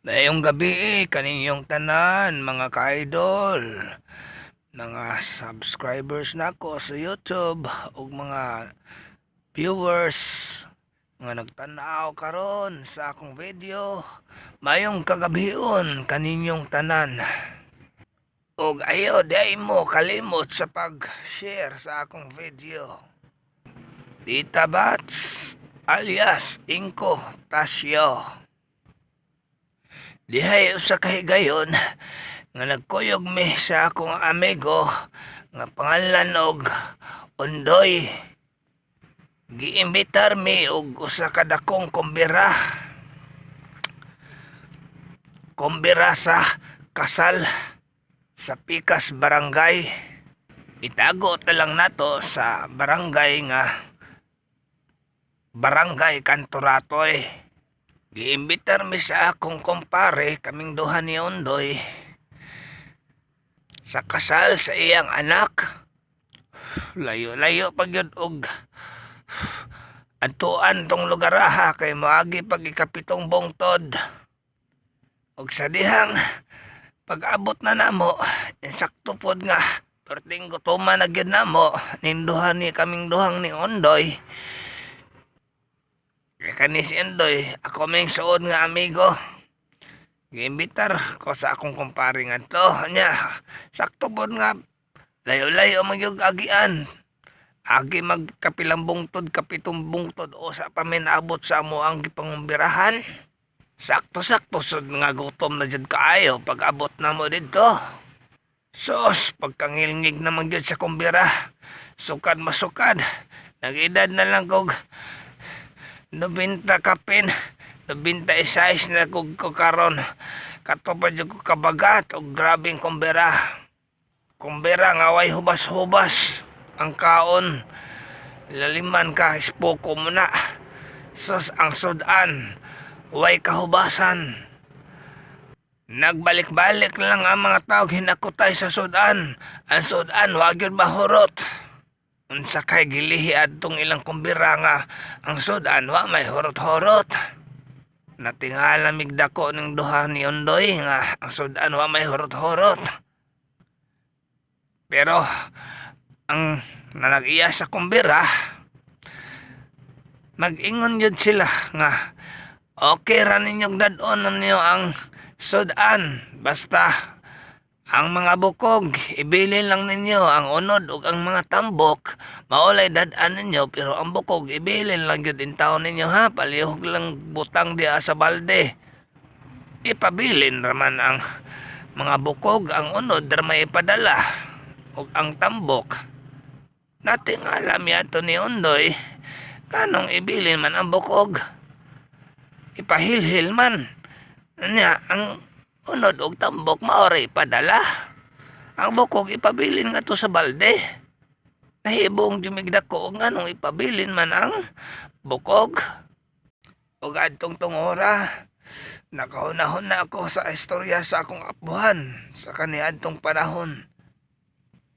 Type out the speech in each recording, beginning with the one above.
Mayong gabi kaninyong tanan mga ka-idol, mga subscribers nako sa YouTube ug mga viewers nga nagtan-aw karon sa akong video. Mayong kagabion kaninyong tanan. Ug ayo day mo kalimot sa pag-share sa akong video. Tita Bats alias Inko Tasyo. Dihay usa ka higayon nga nagkuyog mi sa akong amigo nga pangalan og Undoy. Giimbitar mi og usa ka dakong kumbira. Kumbira sa kasal sa Pikas Barangay. Itago ta lang nato sa barangay nga Barangay Canturatoy. Giimbitar mi sa akong kumpare, kaming duha ni Undoy, sa kasal sa iyang anak. Layo-layo pag yun og antuan tong lugar kay moagi pag ikapitong bungtod. Og sa dihang pag-abot na namo, insakto pod nga perting gutuman na gyud namo ninduhan ni kaming duhang ni Undoy. Kani si Undoy, ako may suod nga amigo. Giimbitar ko sa akong kumpare nga to. Nya, sakto pod nga layo-layo magyug agian. Agi magkapilang bungtod, kapitong bungtod o sa pamin abot sa amo ang gipangumbirahan. Sakto-sakto sud nga gutom na jud kaayo pag abot na mo didto. Sos, pagkangilngig na magyud sa kumbira. Sukad masukad. Nag-edad na lang kog 90 kapin, 96 na kog ko karon. Katupad jud ko kabagat og grabing kumbera. Kumbera nga way hubas-hubas ang kaon. Laliman ka ispoko mo na. Sus ang sudan, way kahubasan. Nagbalik-balik lang ang mga tao hinakutay sa sudan. Ang sudan wa gyud mahurot. Unsa kay gilihi adtong ilang kumbira nga ang sudan wa may horot-horot. Natingala migdako ning duha ni Undoy nga ang sudan wa may horot-horot. Pero ang nanag-iya sa kumbira, mag-ingon yun sila nga okay ra ninyong dadon ninyo ang sudan, basta ang mga bukog, ibilin lang ninyo. Ang unod ug ang mga tambok, maulay dadaan ninyo. Pero ang bukog, ibilin lang yun in taon ninyo ha. Palihog lang butang diya sa balde. Ipabilin raman ang mga bukog. Ang unod, may ipadala. Ug ang tambok. Nating alam yato ni Undoy. Kanong ibilin man ang bukog. Ipahilhil man. Nya, ang unod og tambok maori padala. Ang bukog ipabilin nga to sa balde. Nahibong jumigdako og nganong ipabilin man ang bukog. Ug adtong tungora, nakahunahon na ako sa istorya sa akong apuhan sa kaniadtong panahon.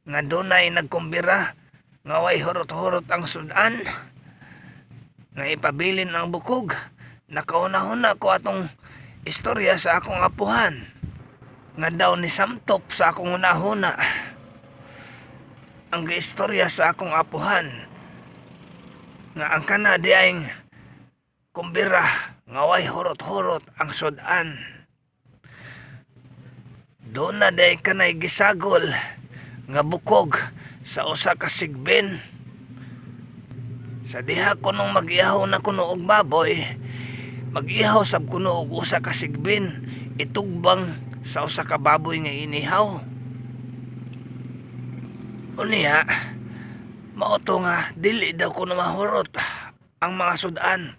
Nga dunay nagkumbira nga way hurot-hurot ang sudan. Nga ipabilin ang bukog. Nakahunahon na ako atong istorya sa akong apuhan nga daw ni samtop sa akong hunahuna. Ang istorya sa akong apuhan nga ang kana diayng kumbira nga way hurot-hurot ang sudan. Doon na day kanay gisagol nga bukog sa usa ka sigbin. Sa diha ko nung mag-ihaw na kuno og baboy, mag-ihaw sab kuno og usa ka sigbin, itugbang sa usa ka baboy nga inihaw. Unya, mao to nga dili daw kuno mahurot ang mga sudan.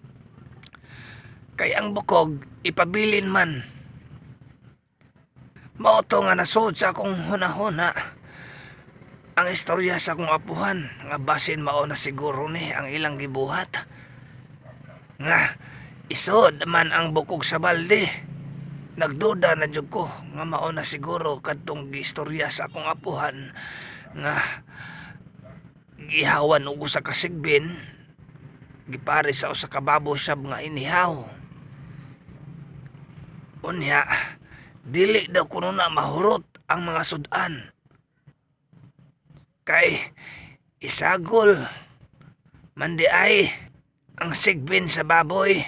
Kay ang bukog ipabilin man. Mao to nga nasud sa akong hunahuna ang istorya sa akong apuhan nga basin mao na siguro ni ang ilang gibuhat. Nga isod man ang bukog sa balde. Nagduda na jud ko nga mao na siguro kadtong giistorya sa akong apuhan nga gihawan og usa ka sigbin, gipare sa usa ka baboy sab nga inihaw. Unya, dili daw kuno na mahurot ang mga sudan. Kay isagol mandi ay ang sigbin sa baboy.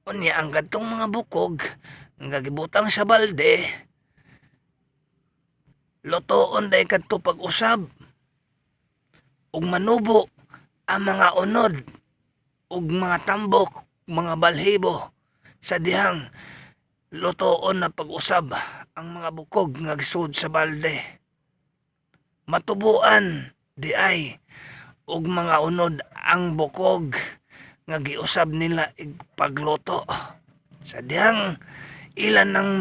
Unya ang gadtong mga bukog nga gibutang sa balde, lotoon day kadto pag-usab ug manubo ang mga unod ug mga tambok, mga balhibo sa dihang lotoon na pag-usab ang mga bukog nga gisud sa balde. Matubuan di ay ug mga unod ang bukog nga giusab nila ig pagluto sa dihang ilan nang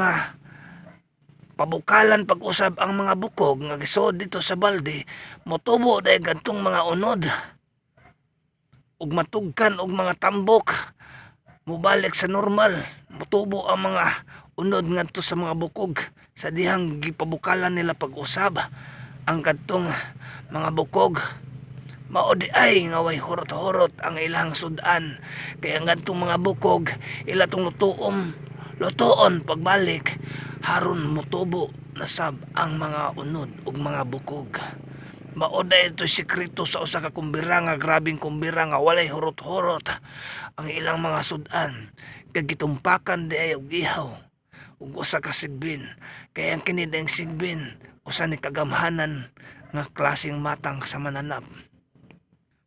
pabukalan pag-usab ang mga bukog nga gisud dito sa balde, motubo day gadtong mga unod ug matugkan og mga tambok mubalik sa normal, motubo ang mga unod ngadto sa mga bukog sa dihang gipabukalan nila pag-usab ang kadtong mga bukog. Mao di ay nga way hurot-hurot ang ilang sudan, kaya ang kadtong mga bukog ila tong lutoon pagbalik haron motubo na sab ang mga unod ug mga bukog. Mao da ito sikreto sa usa ka kumbira nga grabing kumbira nga walay hurot-hurot ang ilang mga sudan, kay gitumpakan di ay og ihaw ug usa ka sigbin, kay ang kini dayang sigbin usa ni kagamhanan nga klaseng matang sa mananap.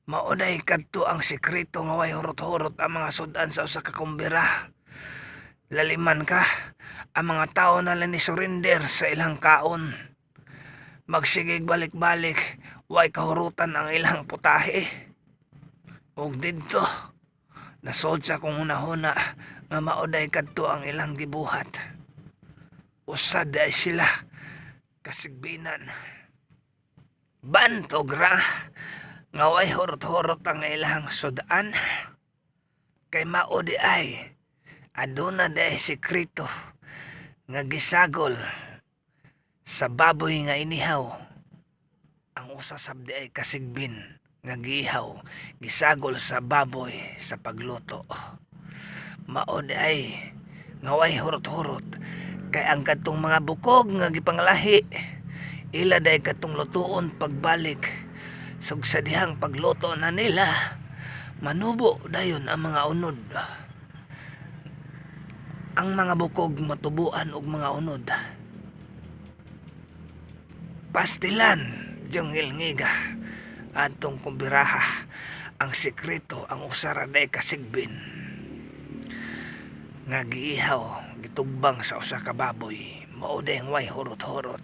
Mao day kadto ang sikreto nga way hurot-hurot ang mga sudan sa usa ka kumbira. Laliman ka, ang mga tao na lang ni surrender sa ilang kaon. Magsigig balik-balik, way kahurutan ang ilang putahe. Ug didto, nasod sa kung hunahuna nga mauday kadto ang ilang gibuhat. Usad ay sila kasigbinan. Bantog ra, nga way hurot-hurot ang ilang sudan. Kay maudi ay aduna day sikreto nga gisagol sa baboy nga inihaw. Ang usa sabdi ay kasigbin nga giihaw, gisagol sa baboy sa pagluto. Mao di ay nga way hurot-hurot, kay ang kadtong mga bukog nga gipanglahi ila day kadtong lutuon pagbalik sug sa dihang pagluto na nila manubo dayon ang mga unod. Ang mga bukog matubuan og mga unod. Pastilan, junggil ngiga, adtong kumbiraha, ang sikreto ang usara day kasigbin. Nga giihaw, gitugbang sa usa ka baboy, mao day ang way hurot-hurot.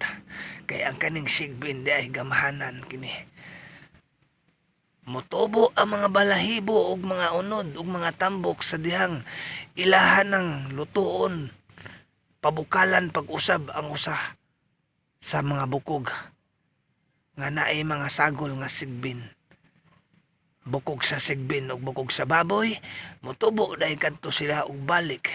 Kay ang kaning sigbin day ay gamahanan kini. Motubo ang mga balahibo ug mga unod ug mga tambok sa dihang ilahan ng lutuon pabukalan pag-usab ang usa sa mga bukog nga naay mga sagol nga sigbin. Bukog sa sigbin ug bukog sa baboy, motubo dahil kadto sila og balik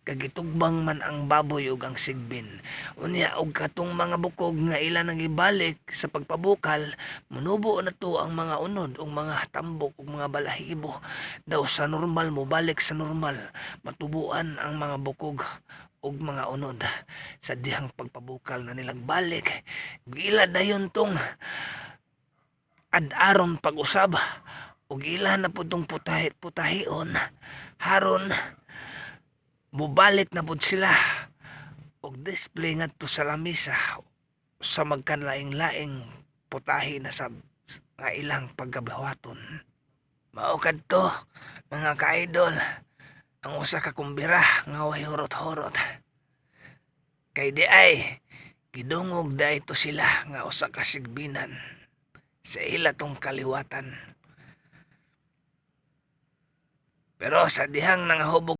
kag gitugbang man ang baboy ug ang sigbin. Unya og katong mga bukog nga ila nang ibalik sa pagpabukal, monubo na to ang mga unod ug mga tambok ug mga balahibo daw sa normal mo balik sa normal. Matubuan ang mga bukog ug mga unod sa dihang pagpabukal na nilang balik. Ila dayon tong ad-aron pag-usab ug ila na pud tong putahion haron mubalik na pud sila og display ngadto sa lamisa sa magkanlaing-laing putahi na sa nga ilang pagkabuhaton. Mao kadto mga ka-idol ang usa ka kumbira nga way hurot-hurot. Kay di ay gidungog dayto sila nga usa ka sigbinan sa ila tong kaliwatan. Pero sa dihang nangahubog